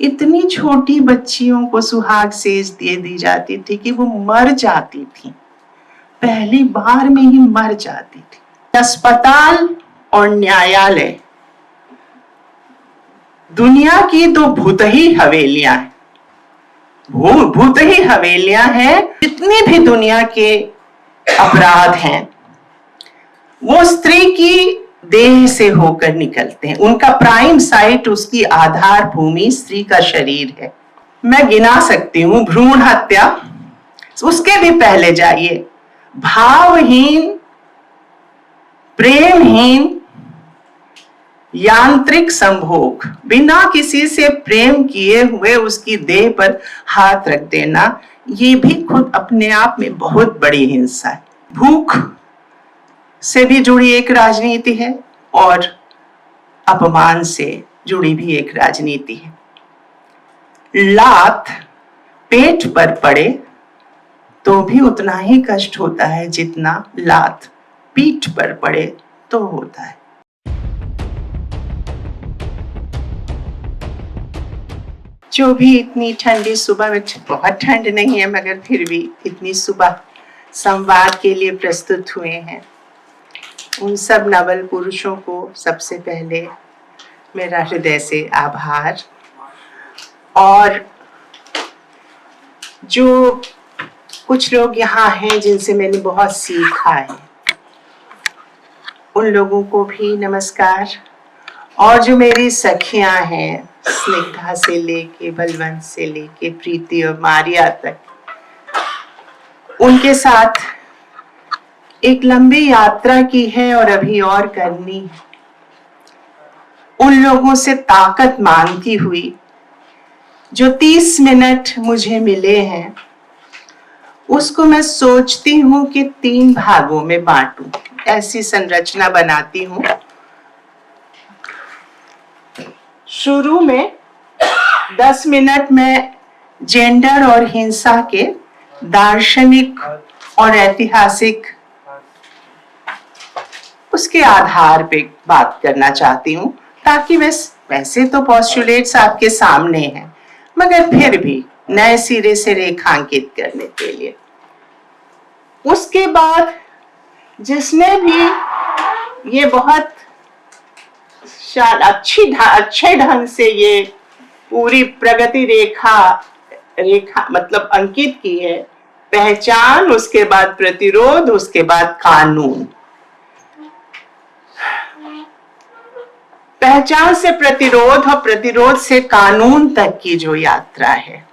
इतनी छोटी बच्चियों को सुहाग सेज दी जाती थी कि वो मर जाती थी, पहली बार में ही मर जाती थी। अस्पताल और न्यायालय दुनिया की तो भूतही हवेलियां हैं, भूतही हवेलियां हैं। जितनी भी दुनिया के अपराध हैं वो स्त्री की देह से होकर निकलते हैं। उनका प्राइम साइट, उसकी आधार भूमि स्त्री का शरीर है। मैं गिना सकती हूँ, भ्रूण हत्या, उसके भी पहले जाइए, भावहीन, प्रेमहीन, यांत्रिक संभोग, बिना किसी से प्रेम किए हुए उसकी देह पर हाथ रख देना, ये भी खुद अपने आप में बहुत बड़ी हिंसा है। भूख से भी जुड़ी एक राजनीति है और अपमान से जुड़ी भी एक राजनीति है। लात पेट पर पड़े तो भी उतना ही कष्ट होता है जितना लात पीठ पर पड़े तो होता है। जो भी इतनी ठंडी सुबह में, बहुत ठंड नहीं है मगर फिर भी इतनी सुबह संवाद के लिए प्रस्तुत हुए हैं, उन सब नवल पुरुषों को सबसे पहले मेरा हृदय से आभार। और जो कुछ लोग यहाँ हैं जिनसे मैंने बहुत सीखा है, उन लोगों को भी नमस्कार। और जो मेरी सखियां हैं, स्निग्धा से लेके बलवंत से लेके प्रीति और मारिया तक, उनके साथ एक लंबी यात्रा की है और अभी और करनी है। उन लोगों से ताकत मांगती हुई जो 30 मिनट मुझे मिले हैं, उसको मैं सोचती हूँ कि 3 भागों में बांटूं, ऐसी संरचना बनाती हूँ। शुरू में 10 मिनट में जेंडर और हिंसा के दार्शनिक और ऐतिहासिक उसके आधार पे बात करना चाहती हूँ, ताकि वैसे तो पोस्टुलेट्स आपके सामने हैं मगर फिर भी नए सिरे से रेखांकित करने के लिए। उसके बाद जिसने भी ये बहुत अच्छे ढंग से ये पूरी प्रगति रेखा मतलब अंकित की है, पहचान, उसके बाद प्रतिरोध, उसके बाद कानून। पहचान से प्रतिरोध और प्रतिरोध से कानून तक की जो यात्रा है,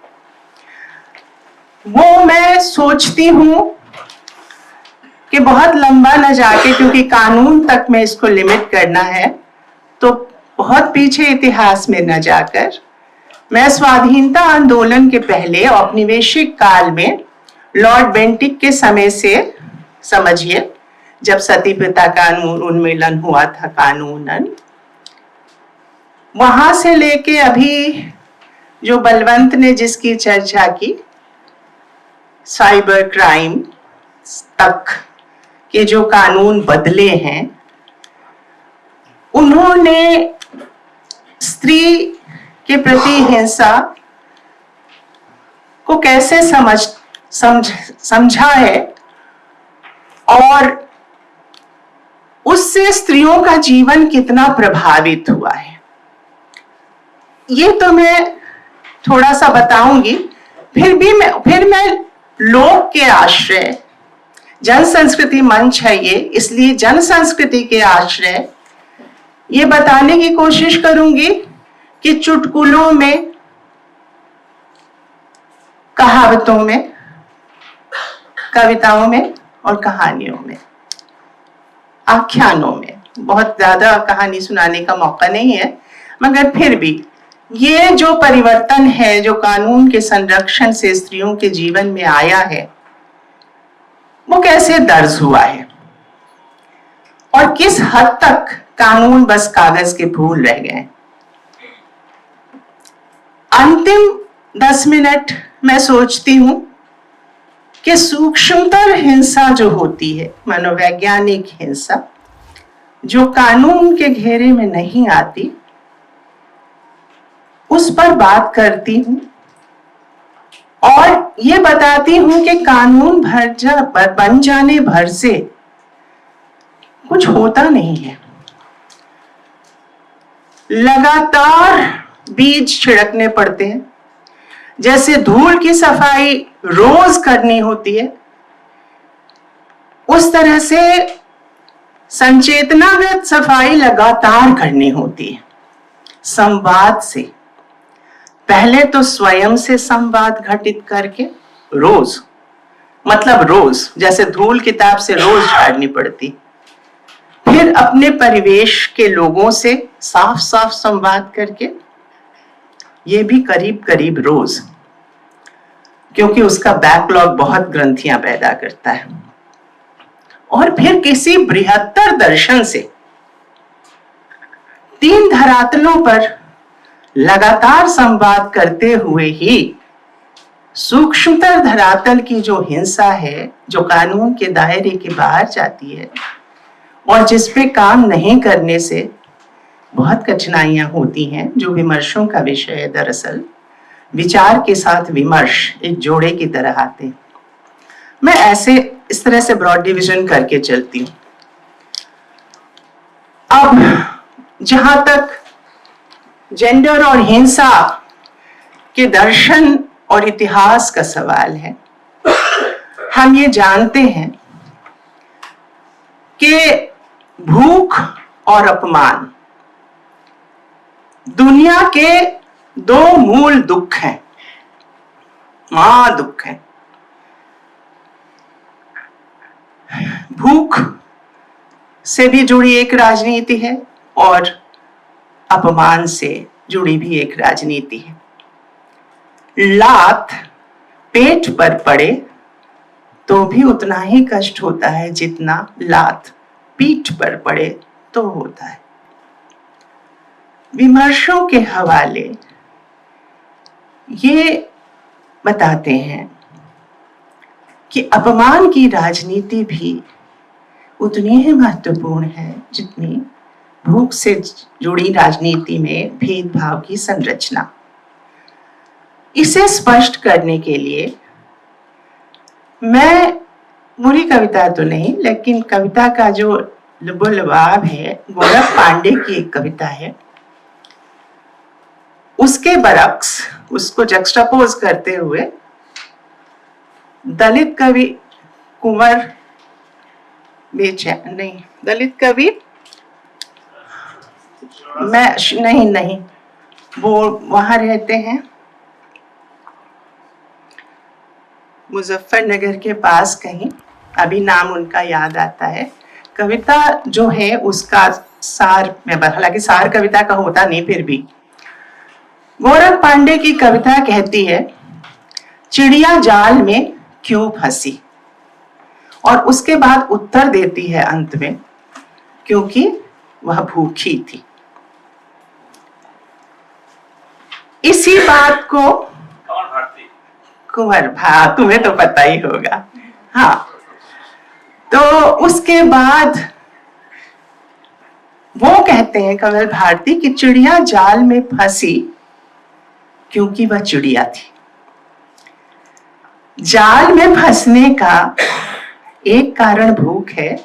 वो मैं सोचती हूँ कि बहुत लंबा न जाके, क्योंकि कानून तक में इसको लिमिट करना है, तो बहुत पीछे इतिहास में न जाकर मैं स्वाधीनता आंदोलन के पहले औपनिवेशिक काल में लॉर्ड बेंटिक के समय से, समझिए जब सती प्रथा कानून उन्मूलन हुआ था कानूनन, वहां से लेके अभी जो बलवंत ने जिसकी चर्चा की, साइबर क्राइम तक के जो कानून बदले हैं, उन्होंने स्त्री के प्रति हिंसा को कैसे समझा है और उससे स्त्रियों का जीवन कितना प्रभावित हुआ है, ये तो मैं थोड़ा सा बताऊंगी। फिर मैं लोक के आश्रय, जन संस्कृति मंच है ये, इसलिए जन संस्कृति के आश्रय ये बताने की कोशिश करूंगी कि चुटकुलों में, कहावतों में, कविताओं में और कहानियों में, आख्यानों में, बहुत ज्यादा कहानी सुनाने का मौका नहीं है, मगर फिर भी ये जो परिवर्तन है जो कानून के संरक्षण से स्त्रियों के जीवन में आया है, वो कैसे दर्ज हुआ है और किस हद तक कानून बस कागज के फूल रह गए। अंतिम 10 मिनट मैं सोचती हूं कि सूक्ष्मतर हिंसा जो होती है, मनोवैज्ञानिक हिंसा, जो कानून के घेरे में नहीं आती, उस पर बात करती हूं और ये बताती हूं कि कानून बन जाने भर से कुछ होता नहीं है। लगातार बीज छिड़कने पड़ते हैं। जैसे धूल की सफाई रोज करनी होती है, उस तरह से संचेतनागत सफाई लगातार करनी होती है। संवाद से पहले तो स्वयं से संवाद घटित करके रोज, मतलब रोज, जैसे धूल किताब से रोज झाड़नी पड़ती, फिर अपने परिवेश के लोगों से साफ साफ संवाद करके, ये भी करीब करीब रोज, क्योंकि उसका बैकलॉग बहुत ग्रंथियां पैदा करता है। और फिर किसी बृहत्तर दर्शन से 3 धरातलों पर लगातार संवाद करते हुए ही सूक्ष्मतर धरातल की जो हिंसा है, जो कानून के दायरे के बाहर जाती है और जिस पे काम नहीं करने से बहुत कठिनाइयां होती हैं, जो विमर्शों का विषय है। दरअसल विचार के साथ विमर्श एक जोड़े की तरह आते हैं। मैं ऐसे इस तरह से ब्रॉड डिवीजन करके चलती हूं। अब जहां तक जेंडर और हिंसा के दर्शन और इतिहास का सवाल है, हम ये जानते हैं कि भूख और अपमान दुनिया के 2 मूल दुख हैं, महादुख हैं। भूख से भी जुड़ी एक राजनीति है और अपमान से जुड़ी भी एक राजनीति है। लात पेट पर पड़े तो भी उतना ही कष्ट होता है जितना लात पीठ पर पड़े तो होता है। विमर्शों के हवाले ये बताते हैं कि अपमान की राजनीति भी उतनी ही महत्वपूर्ण है जितनी भूख से जुड़ी राजनीति में भेदभाव की संरचना। इसे स्पष्ट करने के लिए मैं पूरी कविता तो नहीं, लेकिन कविता का जो लुबोलुभाव है, गोरख पांडे की एक कविता है, उसके बरक्स, उसको जक्स्टापोज करते हुए दलित कवि कुंवर दलित कवि नहीं, वो वहां रहते हैं मुजफ्फरनगर के पास कहीं, अभी नाम उनका याद आता है। कविता जो है उसका सार, मैं हालांकि सार कविता का होता नहीं, फिर भी गोरख पांडे की कविता कहती है, चिड़िया जाल में क्यों फंसी, और उसके बाद उत्तर देती है अंत में, क्योंकि वह भूखी थी। इसी बात को कुंवर, हाँ तुम्हें तो पता ही होगा। हाँ, तो उसके बाद वो कहते हैं कमल भारती कि चिड़िया जाल में फंसी क्योंकि वह चिड़िया थी। जाल में फंसने का एक कारण भूख है,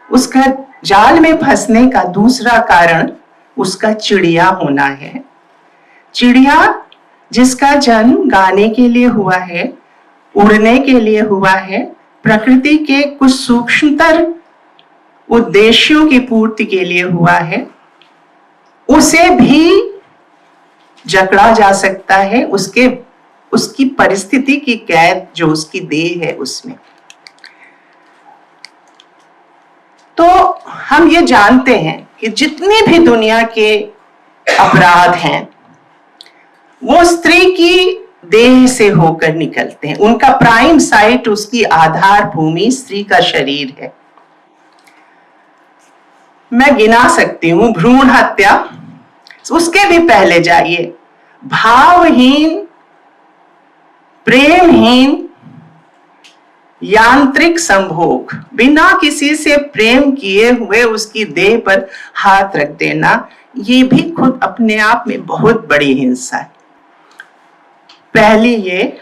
उसका जाल में फंसने का दूसरा कारण उसका चिड़िया होना है। चिड़िया जिसका जन्म गाने के लिए हुआ है, उड़ने के लिए हुआ है, प्रकृति के कुछ सूक्ष्मतर उद्देश्यों की पूर्ति के लिए हुआ है, उसे भी जकड़ा जा सकता है उसकी परिस्थिति की कैद जो उसकी देह है उसमें। तो हम ये जानते हैं कि जितने भी दुनिया के अपराध हैं वो स्त्री की देह से होकर निकलते हैं। उनका प्राइम साइट, उसकी आधार भूमि स्त्री का शरीर है। मैं गिना सकती हूं, भ्रूण हत्या, उसके भी पहले जाइए, भावहीन, प्रेमहीन, यांत्रिक संभोग, बिना किसी से प्रेम किए हुए उसकी देह पर हाथ रख देना, ये भी खुद अपने आप में बहुत बड़ी हिंसा है। पहली ये,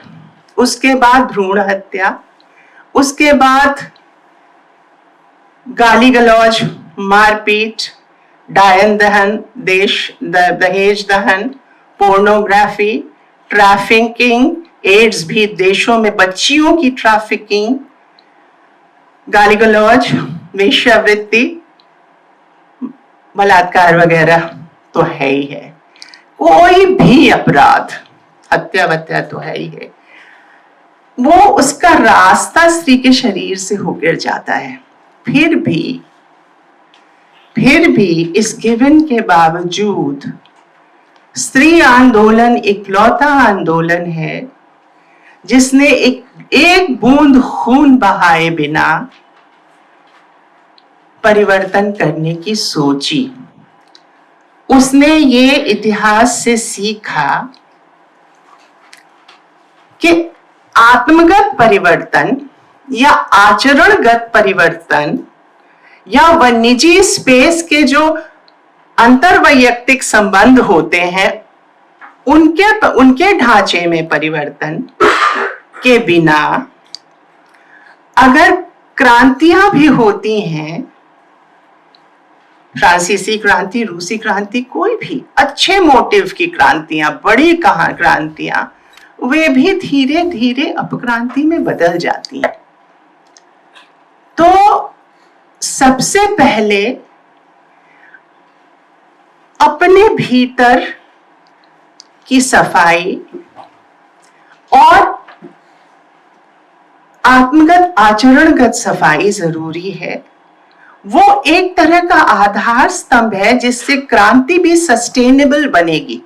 उसके बाद भ्रूण हत्या, उसके बाद गाली गलौज, मारपीट, डायन दहन, दहेज दहन, पोर्नोग्राफी, ट्रैफिकिंग, एड्स भी देशों में बच्चियों की ट्रैफिकिंग, गाली गलौज, वेश्यावृत्ति, बलात्कार वगैरह तो है ही है। कोई भी अपराध, हत्या वत्या तो है ही है, वो उसका रास्ता स्त्री के शरीर से होकर जाता है। फिर भी इस गिवन के बावजूद स्त्री आंदोलन इकलौता आंदोलन है जिसने एक बूंद खून बहाए बिना परिवर्तन करने की सोची। उसने ये इतिहास से सीखा कि आत्मगत परिवर्तन या आचरणगत परिवर्तन या निजी स्पेस के जो अंतरवैयक्तिक संबंध होते हैं उनके ढांचे में परिवर्तन के बिना अगर क्रांतियां भी होती हैं, फ्रांसीसी क्रांति, रूसी क्रांति, कोई भी अच्छे मोटिव की क्रांतियां, बड़ी क्रांतियां, वे भी धीरे धीरे अपक्रांति में बदल जाती हैं। तो सबसे पहले अपने भीतर की सफाई और आत्मगत आचरणगत सफाई जरूरी है। वो एक तरह का आधार स्तंभ है जिससे क्रांति भी सस्टेनेबल बनेगी।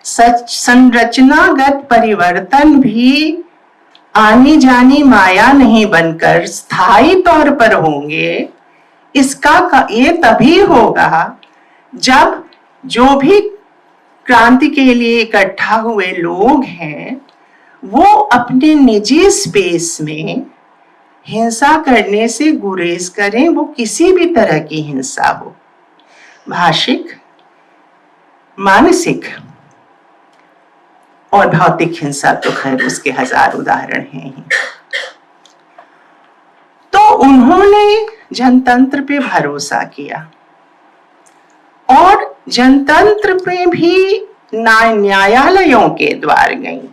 संरचनागत परिवर्तन भी आनी जानी माया नहीं बनकर स्थायी तौर पर होंगे। ये तभी होगा जब जो भी क्रांति के लिए इकट्ठा हुए लोग हैं वो अपने निजी स्पेस में हिंसा करने से गुरेज करें, वो किसी भी तरह की हिंसा हो, भाषिक, मानसिक और भौतिक हिंसा तो खैर उसके हजार उदाहरण हैं ही। तो उन्होंने जनतंत्र पे भरोसा किया और जनतंत्र पे भी न्यायालयों के द्वार गईं,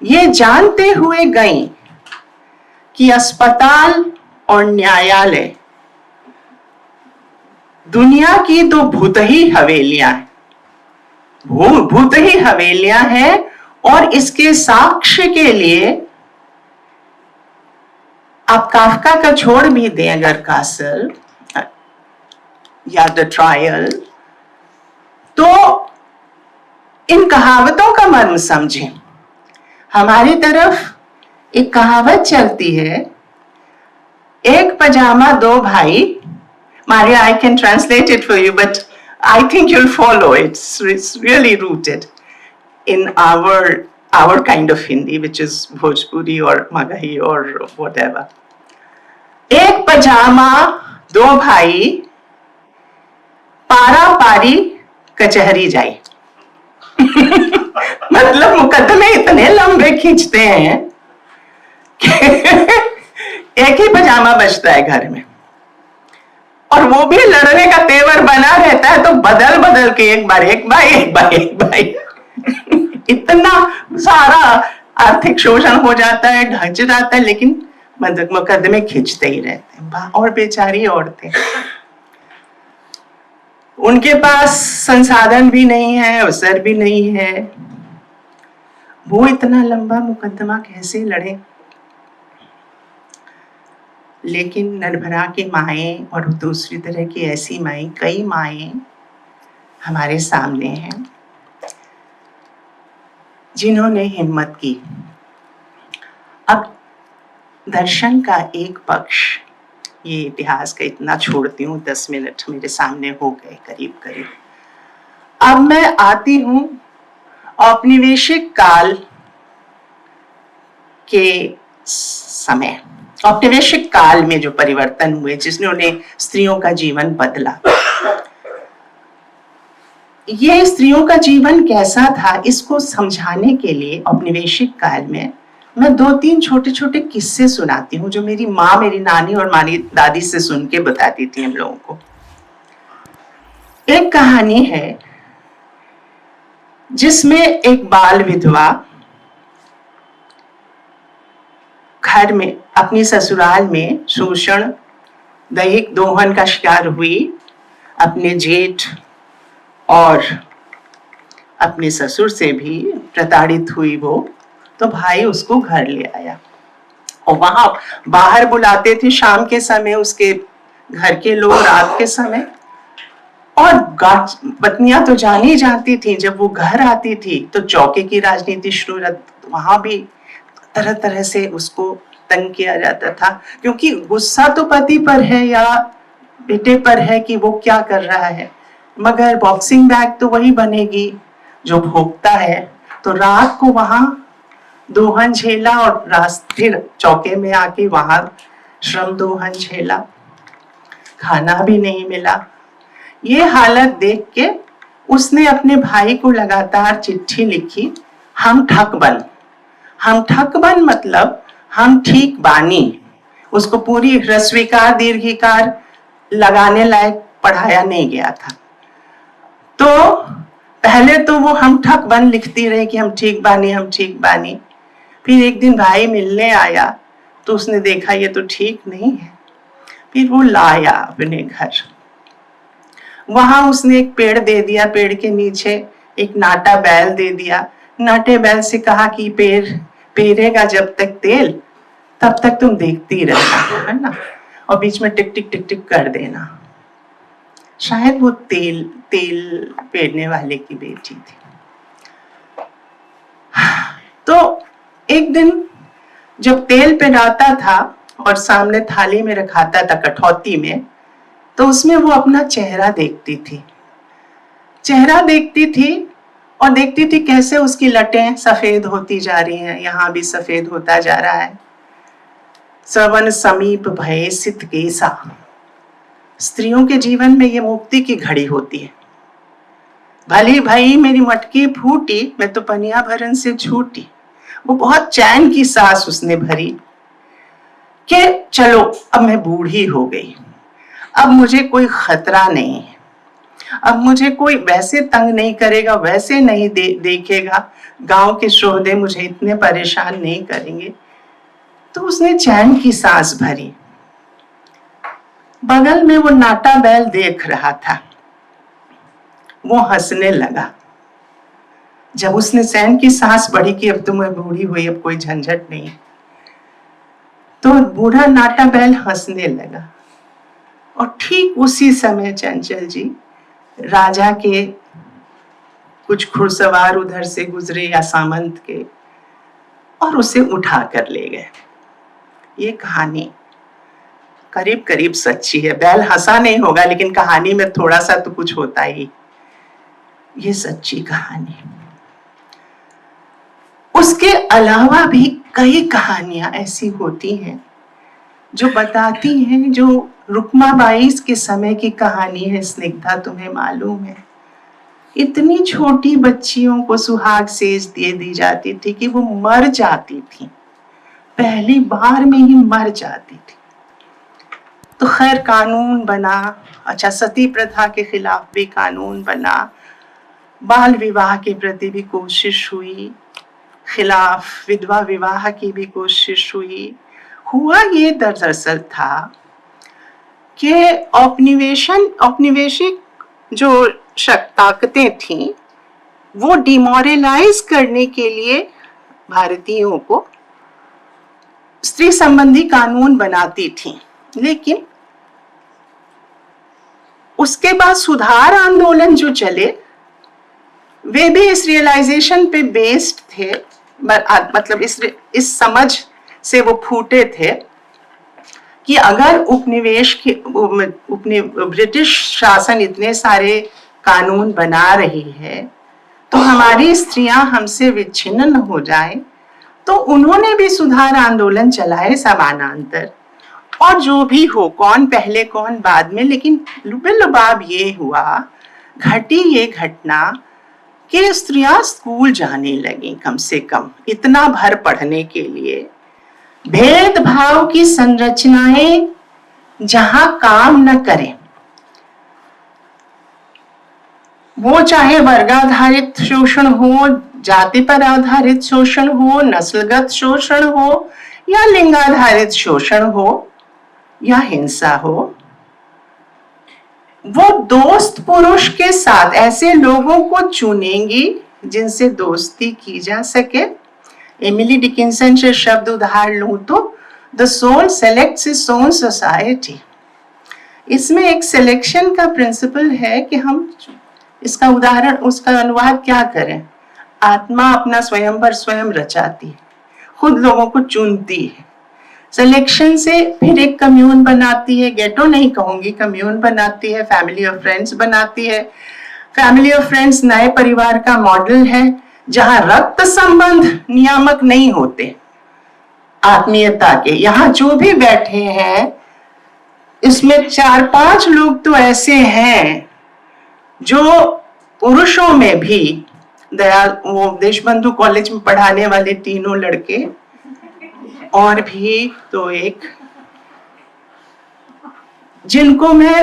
ये जानते हुए गईं कि अस्पताल और न्यायालय दुनिया की दो भूतही हवेलियां हैं, भूतही हवेलियां हैं और इसके साक्ष्य के लिए आप काफका का छोड़ भी दें अगर कासल या द ट्रायल, तो इन कहावतों का मर्म समझें। हमारी तरफ एक कहावत चलती है, एक पजामा दो भाई। Maria, I can translate it for you, but I think you'll follow it. It's really rooted in our kind of Hindi, which is Bhojpuri or Magahi or whatever. एक पजामा दो भाई, पारा पारी कचहरी जाई। मतलब मुकदमे इतने लंबे खींचते हैं कि एक ही पजामा बचता है घर में और वो भी लड़ने का तेवर बना रहता है, तो बदल बदल के एक बार एक भाई इतना सारा आर्थिक शोषण हो जाता है, ढक जाता है, लेकिन मुकदमे खींचते ही रहते हैं। और बेचारी औरतें, उनके पास संसाधन भी नहीं है, अवसर भी नहीं है, वो इतना लंबा मुकदमा कैसे लड़े। लेकिन निर्भरा की माएँ और दूसरी तरह की ऐसी माएँ, कई माएँ हमारे सामने हैं जिन्होंने हिम्मत की। अब दर्शन का एक पक्ष, ये इतिहास का इतना छोड़ती हूँ, 10 मिनट मेरे सामने हो गए करीब। अब मैं आती हूँ औपनिवेशिक काल के समय, औपनिवेशिक काल में जो परिवर्तन हुए जिसने उन्हें स्त्रियों का जीवन बदला। ये स्त्रियों का जीवन कैसा था, इसको समझाने के लिए औपनिवेशिक काल में मैं 2-3 छोटे-छोटे किस्से सुनाती हूँ, जो मेरी माँ, मेरी नानी और मेरी दादी से सुन के बताती थी हम लोगों को। एक कहानी है जिसमें एक बाल विधवा घर में, अपनी ससुराल में शोषण, दैहिक दोहन का शिकार हुई, अपने जेठ और अपने ससुर से भी प्रताड़ित हुई वो, तो भाई उसको घर ले आया और वहां बाहर बुलाते थे शाम के समय उसके घर के लोग, रात के समय, और पत्नियां तो जानी जाती थी, जब वो घर आती थी तो चौके की राजनीति शुरू, वहां भी तरह तरह से उसको तंग किया जाता था, क्योंकि गुस्सा तो पति पर है या बेटे पर है कि वो क्या कर रहा है, मगर बॉक्सिंग बैग तो वही बनेगी जो भोगता है। तो रात को वहां दोहन झेला और फिर चौके में आके वहां श्रम दोहन झेला, खाना भी नहीं मिला। ये हालत देख के उसने अपने भाई को लगातार चिट्ठी लिखी, हम ठक बन मतलब हम ठीक बानी। उसको पूरी ह्रस्वीकार दीर्घिकार लगाने लायक पढ़ाया नहीं गया था, तो पहले तो वो हम ठक बन लिखती रही कि हम ठीक बानी। फिर एक दिन भाई मिलने आया तो उसने देखा ये तो ठीक नहीं है, फिर वो लाया अपने घर। वहां उसने एक पेड़ दे दिया, पेड़ के नीचे एक नाटा बैल दे दिया, नाटे बैल से कहा कि पेरेगा जब तक तेल तब तक तुम देखती रहना, है ना, और बीच में टिक टिक टिक टिक कर देना। शायद वो तेल पेरने वाले की बेटी थी। तो एक दिन जब तेल पेराता था और सामने थाली में रखाता था कठौती में, तो उसमें वो अपना चेहरा देखती थी और देखती थी कैसे उसकी लटें सफेद होती जा रही हैं, यहाँ भी सफेद होता जा रहा है। श्रवण समीप भय सित केसा, स्त्रियों के जीवन में ये मुक्ति की घड़ी होती है। भली भाई मेरी मटकी फूटी, मैं तो पनिया भरन से छूटी। वो बहुत चैन की सांस उसने भरी कि चलो अब मैं बूढ़ी हो गई, अब मुझे कोई खतरा नहीं है, अब मुझे कोई वैसे तंग नहीं करेगा, वैसे नहीं देखेगा, गांव के शोहदे मुझे इतने परेशान नहीं करेंगे। तो उसने चैन की सांस भरी। बगल में वो नाटा बैल देख रहा था, वो हंसने लगा। जब उसने चैन की सांस भरी कि अब तो मैं बूढ़ी हुई, अब कोई झंझट नहीं, तो बूढ़ा नाटा बैल हंसने लगा। और ठीक उसी समय चंचल जी, राजा के कुछ घुड़सवार उधर से गुजरे या सामंत के, और उसे उठा कर ले गए। ये कहानी करीब करीब सच्ची है। बैल हंसा नहीं होगा, लेकिन कहानी में थोड़ा सा तो कुछ होता ही। ये सच्ची कहानी। उसके अलावा भी कई कहानियां ऐसी होती हैं जो बताती हैं, जो रुक्माबाई के समय की कहानी है। स्निग्धा, तुम्हें मालूम है, इतनी छोटी बच्चियों को सुहाग सेज दे दी जाती थी कि वो मर जाती थी, पहली बार में ही मर जाती थी। तो खैर कानून बना, अच्छा सती प्रथा के खिलाफ भी कानून बना, बाल विवाह के प्रति भी कोशिश हुई, खिलाफ विधवा विवाह की भी कोशिश हुई। हुआ ये दरअसल था कि औपनिवेशिक जो ताकतें थीं, वो डिमोरलाइज करने के लिए भारतीयों को स्त्री संबंधी कानून बनाती थी। लेकिन उसके बाद सुधार आंदोलन जो चले, वे भी इस रियलाइजेशन पे बेस्ड थे, मतलब इस समझ से वो फूटे थे कि अगर ब्रिटिश शासन इतने सारे कानून बना रही है तो हमारी स्त्रियां हमसे विच्छिन्न न हो जाए। तो उन्होंने भी सुधार आंदोलन चलाए समानांतर, और जो भी हो, कौन पहले कौन बाद में, लेकिन लुबे लुबाब ये हुआ घटी ये घटना कि स्त्रियां स्कूल जाने लगी, कम से कम इतना भर पढ़ने के लिए। भेदभाव की संरचनाएं जहां काम न करें, वो चाहे वर्गाधारित शोषण हो, जाति पर आधारित शोषण हो, नस्लगत शोषण हो, या लिंगाधारित शोषण हो, या हिंसा हो, वो दोस्त पुरुष के साथ ऐसे लोगों को चुनेंगी जिनसे दोस्ती की जा सके। एमिली डिकिंसन से शब्द उधार लूं तो the soul selects its own society. इसमें एक सिलेक्शन का प्रिंसिपल है कि हम इसका उदाहरण, उसका अनुवाद क्या करें। आत्मा अपना स्वयं पर स्वयं रचाती है, खुद लोगों को चुनती है। सिलेक्शन से फिर एक कम्यून बनाती है, गेटो नहीं कहूंगी, कम्यून बनाती है, फैमिली ऑफ फ्रेंड्स बनाती है। फैमिली ऑफ फ्रेंड्स नए परिवार का मॉडल है जहां रक्त संबंध नियामक नहीं होते आत्मीयता के। यहाँ जो भी बैठे हैं इसमें 4-5 लोग तो ऐसे हैं जो पुरुषों में भी, दयाल वो देशबंधु कॉलेज में पढ़ाने वाले तीनों लड़के और भी तो एक, जिनको मैं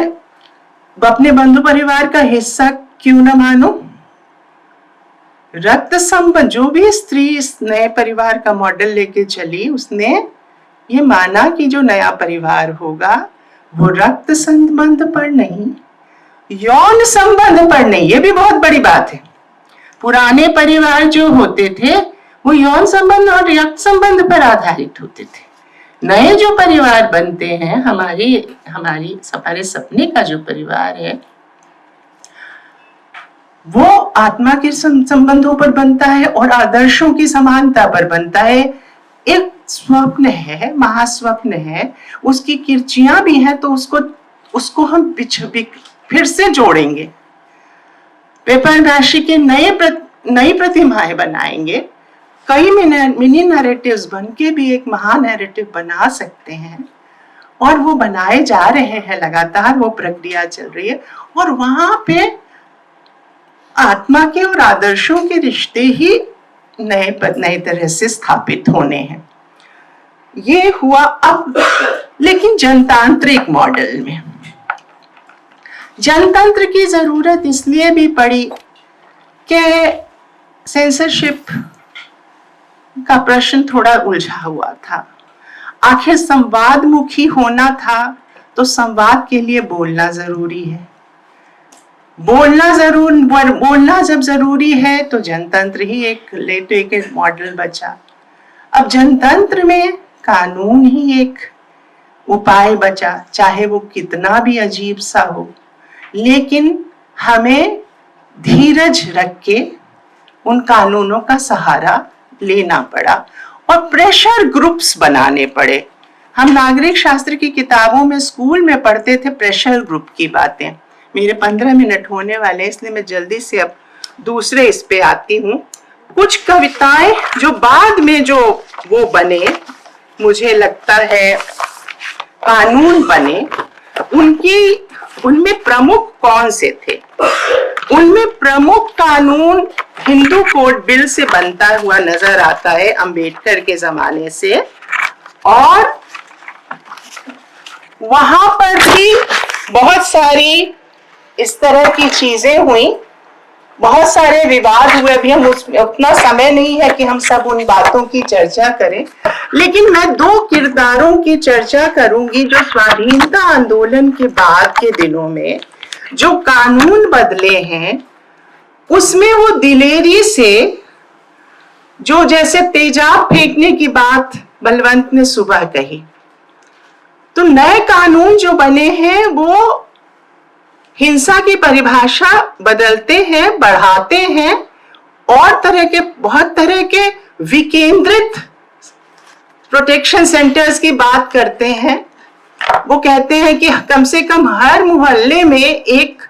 अपने बंधु परिवार का हिस्सा क्यों न मानूं। रक्त संबंध, जो भी स्त्री इस नए परिवार का मॉडल लेके चली, उसने ये माना कि जो नया परिवार होगा वो रक्त संबंध पर नहीं, यौन संबंध पर नहीं। ये भी बहुत बड़ी बात है। पुराने परिवार जो होते थे वो यौन संबंध और रक्त संबंध पर आधारित होते थे। नए जो परिवार बनते हैं, हमारे सपने का जो परिवार है, वो आत्मा के संबंधों पर बनता है और आदर्शों की समानता पर बनता है। एक स्वप्न है, महास्वप्न है, उसकी किरचियां भी हैं, तो उसको हम फिर से जोड़ेंगे। पेपर राशि के नई प्रतिमाएं बनाएंगे। कई मिनी नैरेटिव्स बन के भी एक महान नैरेटिव बना सकते हैं, और वो बनाए जा रहे हैं लगातार, वो प्रक्रिया चल रही है। और वहां पे आत्मा के और आदर्शों के रिश्ते ही नए तरह से स्थापित होने हैं। ये हुआ अब। लेकिन जनतांत्रिक मॉडल में जनतंत्र की जरूरत इसलिए भी पड़ी कि सेंसरशिप का प्रश्न थोड़ा उलझा हुआ था। आखिर संवादमुखी होना था तो संवाद के लिए बोलना जरूरी है। बोलना जब जरूरी है तो जनतंत्र ही एक मॉडल बचा। अब जनतंत्र में कानून ही एक उपाय बचा, चाहे वो कितना भी अजीब सा हो, लेकिन हमें धीरज रख के उन कानूनों का सहारा लेना पड़ा और प्रेशर ग्रुप्स बनाने पड़े। हम नागरिक शास्त्र की किताबों में स्कूल में पढ़ते थे प्रेशर ग्रुप की बातें। मेरे 15 मिनट होने वाले, इसलिए मैं जल्दी से अब दूसरे इस पे आती हूँ। कुछ कविताएं जो बाद में जो वो बने, मुझे लगता है कानून बने, उनमें प्रमुख कौन से थे? उनमें प्रमुख कानून हिंदू कोड बिल से बनता हुआ नजर आता है, अंबेडकर के जमाने से। और वहां पर भी बहुत सारी इस तरह की चीजें हुई, बहुत सारे विवाद हुए। अभी हम उतना समय नहीं है कि हम सब उन बातों की चर्चा करें, लेकिन मैं 2 किरदारों की चर्चा करूंगी जो स्वाधीनता आंदोलन के बाद के दिनों में जो कानून बदले हैं, उसमें वो दिलेरी से, जो जैसे तेजाब फेंकने की बात बलवंत ने सुबह कही, तो नए कानून जो बने हैं वो हिंसा की परिभाषा बदलते हैं, बढ़ाते हैं, और बहुत तरह के विकेंद्रित प्रोटेक्शन सेंटर्स की बात करते हैं। वो कहते हैं कि कम से कम हर मोहल्ले में एक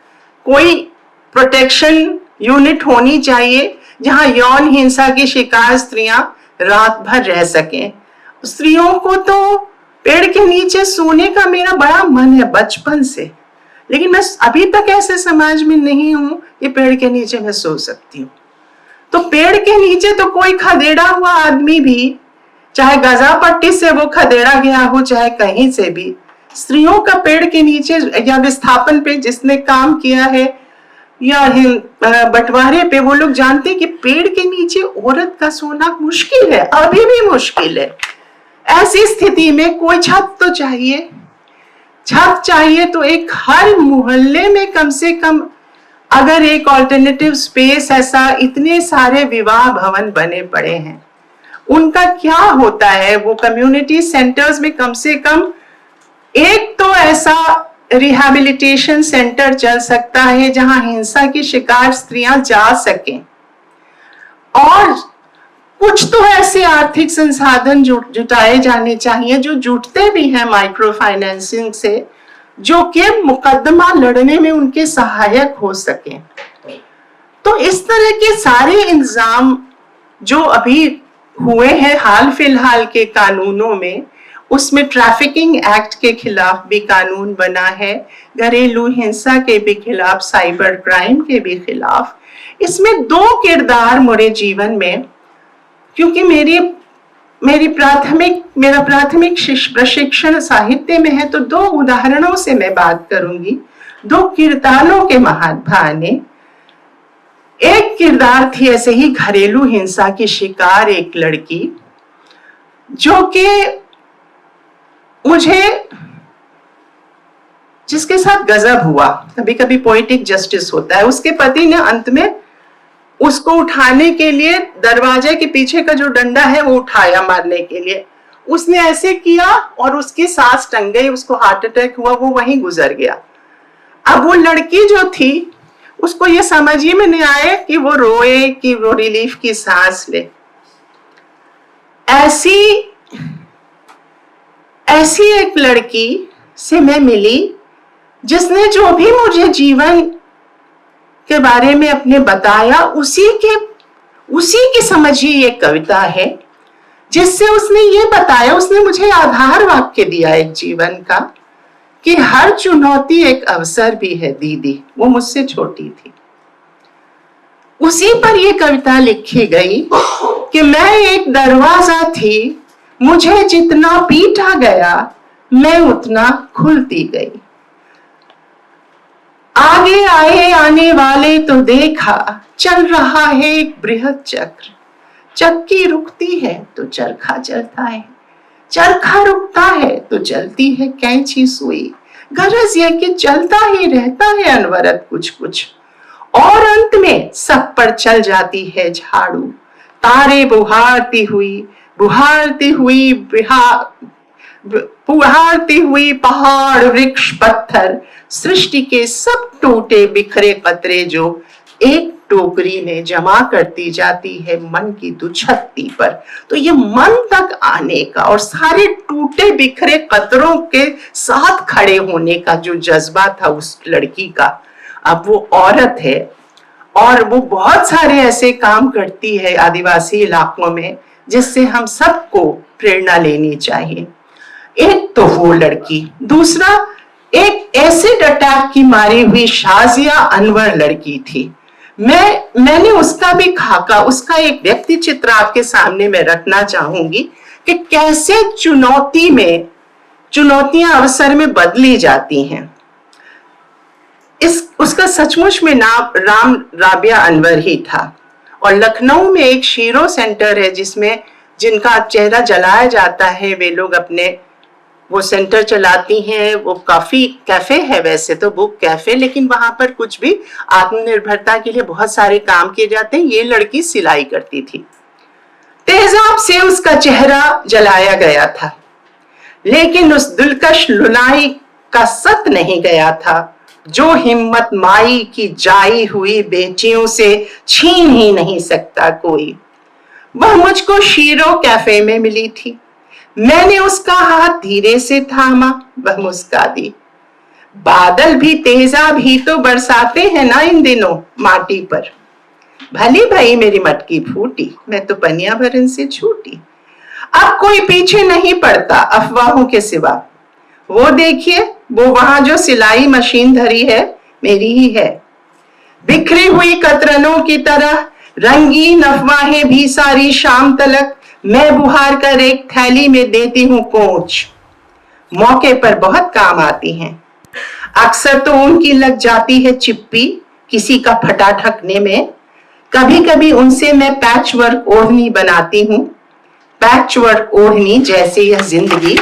कोई प्रोटेक्शन यूनिट होनी चाहिए जहां यौन हिंसा की शिकार स्त्रियां रात भर रह सकें। स्त्रियों को तो पेड़ के नीचे सोने का मेरा बड़ा मन है बचपन से, लेकिन मैं अभी तक ऐसे समाज में नहीं हूं कि पेड़ के नीचे मैं सो सकती हूँ। तो पेड़ के नीचे तो कोई खदेड़ा हुआ आदमी भी, चाहे गजा पट्टी से वो खदेड़ा गया हो, चाहे कहीं से भी, स्त्रियों का पेड़ के नीचे या विस्थापन पे जिसने काम किया है या बंटवारे पे, वो लोग जानते हैं कि पेड़ के नीचे औरत का सोना मुश्किल है, अभी भी मुश्किल है। ऐसी स्थिति में कोई छत तो चाहिए। छत चाहिए तो एक हर मोहल्ले में कम से कम अगर एक ऑल्टरनेटिव स्पेस, ऐसा इतने सारे विवाह भवन बने पड़े हैं, उनका क्या होता है, वो कम्युनिटी सेंटर्स में कम से कम एक तो ऐसा रिहैबिलिटेशन सेंटर चल सकता है जहां हिंसा की शिकार स्त्रियां जा सकें, और कुछ तो ऐसे आर्थिक संसाधन जुटाए जाने चाहिए जो जुटते भी हैं माइक्रो फाइनेंसिंग से, जो कि मुकदमा लड़ने में उनके सहायक हो सके। तो इस तरह के सारे इंतजाम जो अभी हुए हैं हाल फिलहाल के कानूनों में, उसमें ट्रैफिकिंग एक्ट के खिलाफ भी कानून बना है, घरेलू हिंसा के भी खिलाफ, साइबर क्राइम के भी खिलाफ। इसमें दो किरदार मेरे जीवन में, क्योंकि मेरा प्राथमिक प्रशिक्षण साहित्य में है, तो दो उदाहरणों से मैं बात करूंगी, दो किरदारों के महाभाने। एक किरदार थी ऐसे ही घरेलू हिंसा की शिकार एक लड़की, जो कि जिसके साथ गजब हुआ। कभी कभी पोएटिक जस्टिस होता है। उसके पति ने अंत में उसको उठाने के लिए दरवाजे के पीछे का जो डंडा है वो उठाया मारने के लिए। उसने ऐसे किया और उसकी सांस टंग गई, उसको हार्ट अटैक हुआ, वो वहीं गुजर गया। अब वो लड़की जो थी उसको ये समझ ही में नहीं आए कि वो रोए कि वो रिलीफ की सांस ले। ऐसी एक लड़की से मैं मिली जिसने जो भी मुझे जीवन के बारे में अपने बताया, उसी की समझिए ये कविता है, जिससे उसने ये बताया, उसने मुझे आधार वाक्य दिया एक जीवन का, कि हर चुनौती एक अवसर भी है दीदी। वो मुझसे छोटी थी। उसी पर ये कविता लिखी गई कि मैं एक दरवाजा थी, मुझे जितना पीटा गया मैं उतना खुलती गई। आगे आए आने वाले तो देखा, चल रहा है एक बृहद चक्र। चक्की रुकती है तो चरखा चलता है, चरखा रुकता है तो चलती है कैंची सुई। गरज यह कि चलता ही रहता है अनवरत कुछ कुछ, और अंत में सब पर चल जाती है झाड़ू। तारे बुहारती हुई पहाड़ वृक्ष पत्थर, सृष्टि के सब टूटे बिखरे कतरे जो एक टोकरी में जमा करती जाती है मन की दुछत्ती पर। तो ये मन तक आने का और सारे टूटे बिखरे कतरों के साथ खड़े होने का जो जज्बा था उस लड़की का, अब वो औरत है और वो बहुत सारे ऐसे काम करती है आदिवासी इलाकों में जिससे हम सबको प्रेरणा लेनी चाहिए। एक तो वो लड़की, दूसरा एक एसिड अटैक की मारी हुई शाजिया अनवर लड़की थी। मैंने उसका भी खाका, उसका एक व्यक्ति चित्र आपके सामने में रखना चाहूंगी कि कैसे चुनौतियां अवसर में बदली जाती हैं। उसका सचमुच में नाम राम राबिया अनवर ही था, और लखनऊ में एक शीरो सेंटर है जिनका चेहरा जलाया जाता है। वे लोग वो सेंटर चलाती हैं। वो काफी कैफे है, वैसे तो बुक कैफे, लेकिन वहां पर कुछ भी आत्मनिर्भरता के लिए बहुत सारे काम किए जाते हैं। ये लड़की सिलाई करती थी। तेजाब से उसका चेहरा जलाया गया था, लेकिन उस दिलकश लुलाई का सत नहीं गया था जो हिम्मत माई की जाई हुई बेटियों से छीन ही नहीं सकता कोई। वह मुझको शीरो कैफे में मिली थी। मैंने उसका हाथ धीरे से थामा, वह मुस्का दी। बादल भी तेजाब ही तो बरसाते हैं ना इन दिनों माटी पर। भली भाई मेरी मटकी फूटी, मैं तो पनिया भरन से छूटी। अब कोई पीछे नहीं पड़ता अफवाहों के सिवा। वो देखिए वो वहां जो सिलाई मशीन धरी है मेरी ही है। बिखरी हुई कतरनों की तरह रंगीन अफवाहें भी सारी शाम तलक मैं बुहार कर एक थैली में देती हूँ कोच। मौके पर बहुत काम आती हैं। अक्सर तो उनकी लग जाती है चिप्पी किसी का फटा ढकने में। कभी कभी उनसे मैं पैचवर्क ओढ़नी बनाती हूँ। पैचवर्क ओढ़नी जैसे यह जिंदगी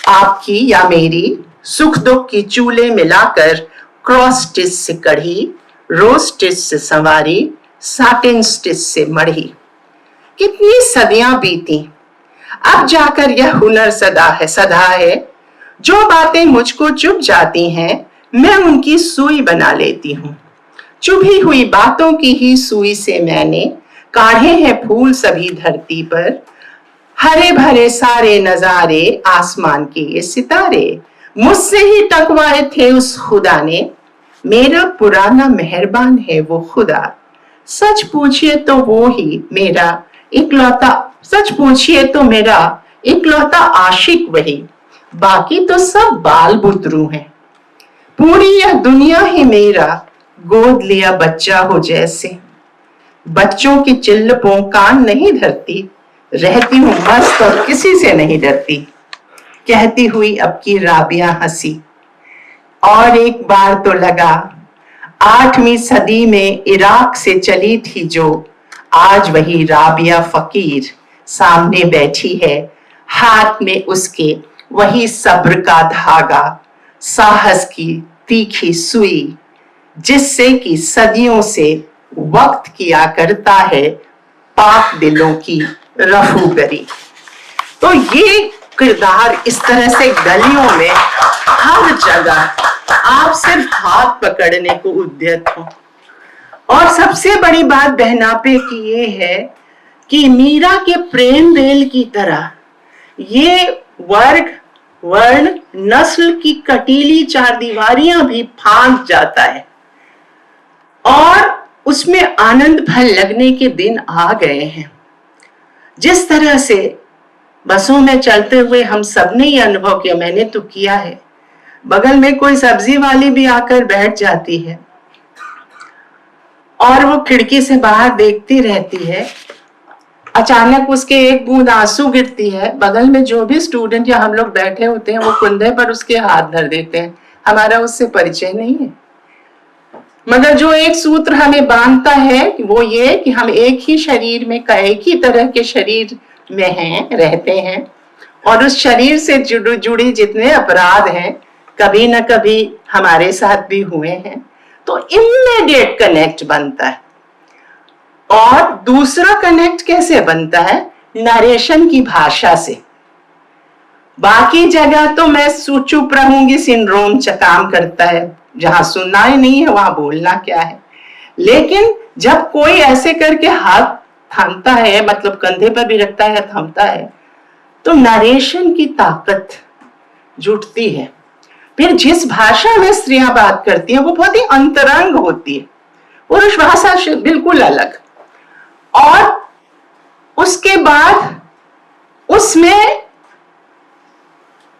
आपकी या मेरी सुख दुख की चूल्हे मिलाकर क्रॉस स्टिच से कढ़ी, रोज स्टिच से संवारी, साटिन स्टिच से मढ़ी। कितनी सदियां बीती, अब जाकर यह हुनर सदा है। जो बातें मुझको चुभ जाती हैं मैं उनकी सुई बना लेती हूँ। चुभी हुई बातों की ही सुई से मैंने काढ़े हैं फूल सभी धरती पर। हरे भरे सारे नजारे आसमान के ये सितारे मुझसे ही टकवाए थे उस खुदा ने। मेरा पुराना मेहरबान है वो खुदा। सच पूछिए तो वो ही मेरा इकलौता आशिक वही। बाकी तो सब बाल बुतरू हैं। पूरी यह दुनिया ही मेरा गोद लिया बच्चा हो जैसे। बच्चों की चिल्लपों कान नहीं धरती, रहती हूँ मस्त और किसी से नहीं डरती। कहती हुई अब की राबिया हंसी। और एक बार तो लगा 8वीं सदी में इराक से चली थी जो, आज वही राबिया फकीर सामने बैठी है। हाथ में उसके वही सब्र का धागा, साहस की तीखी सुई, जिससे कि सदियों से वक्त किया करता है पाक दिलों की रफूगरी। तो ये किरदार इस तरह से गलियों में हर जगह आप सिर्फ हाथ पकड़ने को उद्यत हो। और सबसे बड़ी बात बहनापे की ये है कि मीरा के प्रेम वेल की तरह ये वर्ग, वर्ण, नस्ल की कटीली चारदीवारियां भी फांक जाता है। और उसमें आनंद भल लगने के दिन आ गए हैं। जिस तरह से बसों में चलते हुए हम सबने ये अनुभव किया, मैंने तो किया है, बगल में कोई सब्जी वाली भी आकर बैठ जाती है और वो खिड़की से बाहर देखती रहती है। अचानक उसके एक बूंद आंसू गिरती है। बगल में जो भी स्टूडेंट या हम लोग बैठे होते हैं वो कंधे पर उसके हाथ धर देते हैं। हमारा उससे परिचय नहीं है, मगर जो एक सूत्र हमें बांधता है वो ये कि हम एक ही शरीर में, एक ही तरह के शरीर में हैं, रहते हैं। और उस शरीर से जुड़ी जितने अपराध हैं कभी न कभी हमारे साथ भी हुए हैं। तो इमीडिएट कनेक्ट बनता है। और दूसरा कनेक्ट कैसे बनता है? नरेशन की भाषा से। बाकी जगह तो मैं चुप रहूंगी सिंड्रोम काम करता है, जहां सुनना ही नहीं है वहां बोलना क्या है। लेकिन जब कोई ऐसे करके हाथ थामता है, मतलब कंधे पर भी रखता है, थामता है, तो नरेशन की ताकत जुटती है। फिर जिस भाषा में स्त्रियां बात करती हैं वो बहुत ही अंतरंग होती है, पुरुष भाषा से बिल्कुल अलग। और उसके बाद उसमें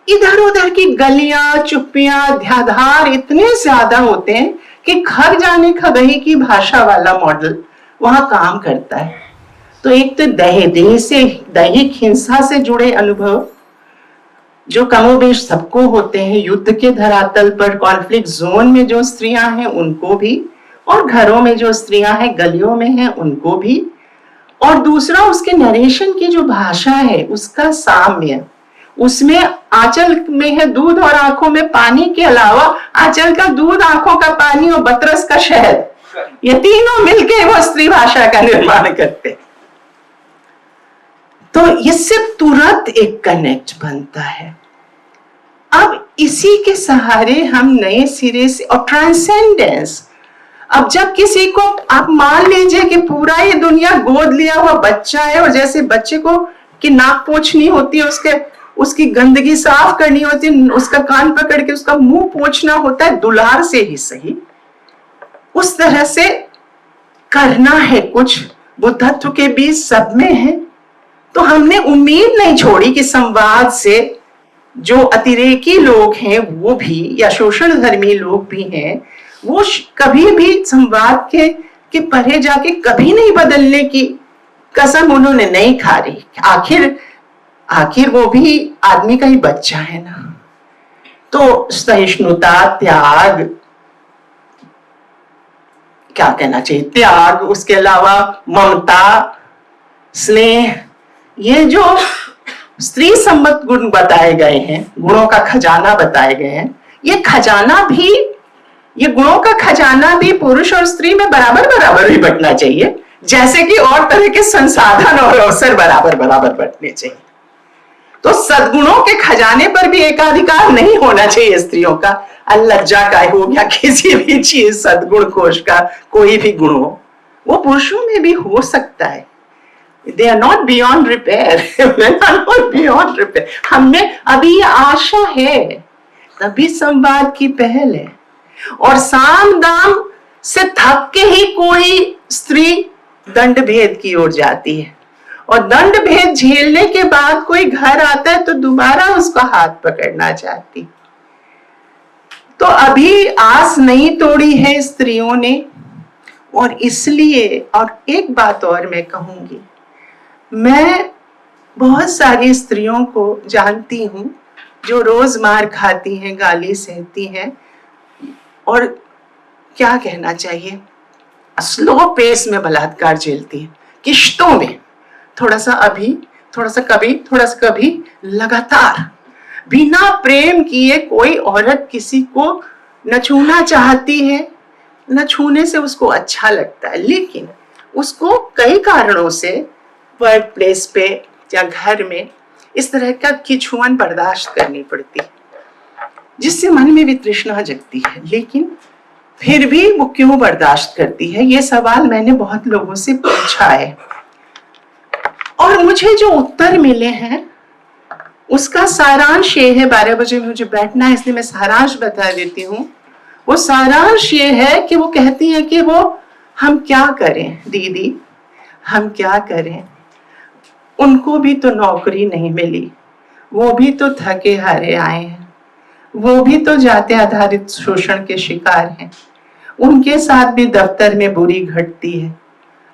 इधर उधर की गलियां, चुप्पियां, ध्याधार इतने ज्यादा होते हैं कि घर जाने खबही की भाषा वाला मॉडल वहां काम करता है। तो एक तो दैहिक हिंसा से जुड़े अनुभव जो कमोबेश सबको होते हैं, युद्ध के धरातल पर कॉन्फ्लिक्ट जोन में जो स्त्रियां हैं उनको भी, और घरों में जो स्त्रियां हैं गलियों में हैं उनको भी। और दूसरा उसके नरेशन की जो भाषा है उसका साम्य, उसमें आंचल में है दूध और आंखों में पानी के अलावा आंचल का दूध, आंखों का पानी और बतरस का शहद, ये तीनों मिलके वो स्त्री भाषा का निर्माण करते। तो इससे तुरंत एक कनेक्ट बनता है। अब इसी के सहारे हम नए सिरे से, और ट्रांसेंडेंस, अब जब किसी को आप मान लीजिए कि पूरा ये दुनिया गोद लिया हुआ बच्चा है, और जैसे बच्चे को की नाक पोंछनी होती है, उसकी गंदगी साफ करनी होती है, उसका कान पकड़ के उसका मुंह पोंछना होता है, दुलार से ही सही, उस तरह से करना है कुछ, बुद्धत्व के बीच सब में है। तो हमने उम्मीद नहीं छोड़ी कि संवाद से जो अतिरेकी लोग हैं वो भी, या शोषण धर्मी लोग भी हैं, वो कभी भी संवाद के परे जाके कभी नहीं बदलने की कसम उन्होंने नहीं खा रही। आखिर वो भी आदमी का ही बच्चा है ना। तो सहिष्णुता, त्याग, क्या कहना चाहिए, त्याग, उसके अलावा ममता, स्नेह, ये जो स्त्री सम्मत गुण बताए गए हैं, गुणों का खजाना बताए गए हैं, ये गुणों का खजाना भी पुरुष और स्त्री में बराबर बराबर ही बंटना चाहिए, जैसे कि और तरह के संसाधन और अवसर बराबर बराबर बंटने चाहिए। तो सद्गुणों के खजाने पर भी एकाधिकार नहीं होना चाहिए स्त्रियों का। लज्जा का हो या किसी भी चीज, सद्गुण कोश का कोई भी गुण हो, वो पुरुषों में भी हो सकता है। They are not beyond repair. They are not beyond repair. हमें अभी आशा है, तभी संवाद की पहल है। और साम दाम से थक के ही कोई स्त्री दंड भेद की ओर जाती है, और दंड भेद झेलने के बाद कोई घर आता है तो दोबारा उसका हाथ पकड़ना चाहती। तो अभी आस नहीं तोड़ी है स्त्रियों ने। और इसलिए, और एक बात और मैं कहूंगी, मैं बहुत सारी स्त्रियों को जानती हूं जो रोज मार खाती हैं, गाली सहती हैं, और क्या कहना चाहिए, स्लो पेस में बलात्कार झेलती हैं, किश्तों में, थोड़ा सा अभी, थोड़ा सा कभी, थोड़ा सा कभी, लगातार बिना प्रेम किए। कोई औरत किसी को न छूना चाहती है, न छूने से उसको अच्छा लगता है, लेकिन उसको कई कारणों से वर्क प्लेस पे या घर में इस तरह की छुअन बर्दाश्त करनी पड़ती है, जिससे मन में भी तृष्णा जगती है। लेकिन फिर भी वो क्यों बर्दाश्त करती है, ये सवाल मैंने बहुत लोगों से पूछा है, और मुझे जो उत्तर मिले हैं उसका सारांश ये है। 12 बजे मुझे बैठना है, इसलिए मैं सारांश बता देती हूँ। वो सारांश ये है कि वो कहती है कि हम क्या करें दीदी, हम क्या करें, उनको भी तो नौकरी नहीं मिली, वो भी तो थके हारे आए हैं, वो भी तो जाति आधारित शोषण के शिकार हैं, उनके साथ भी दफ्तर में बुरी घटती है,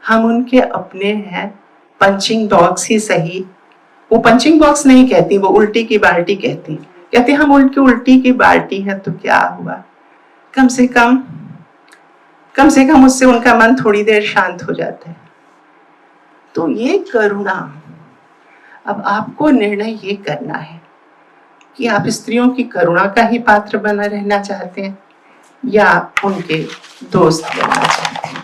हम उनके अपने हैं, पंचिंग बॉक्स ही सही। वो पंचिंग बॉक्स नहीं कहती, वो उल्टी की बाल्टी कहती हम उनकी उल्टी की बाल्टी है तो क्या हुआ, कम से कम उससे उनका मन थोड़ी देर शांत हो जाता है। तो ये करुणा, अब आपको निर्णय ये करना है कि आप स्त्रियों की करुणा का ही पात्र बना रहना चाहते हैं या उनके दोस्त बनना चाहते हैं।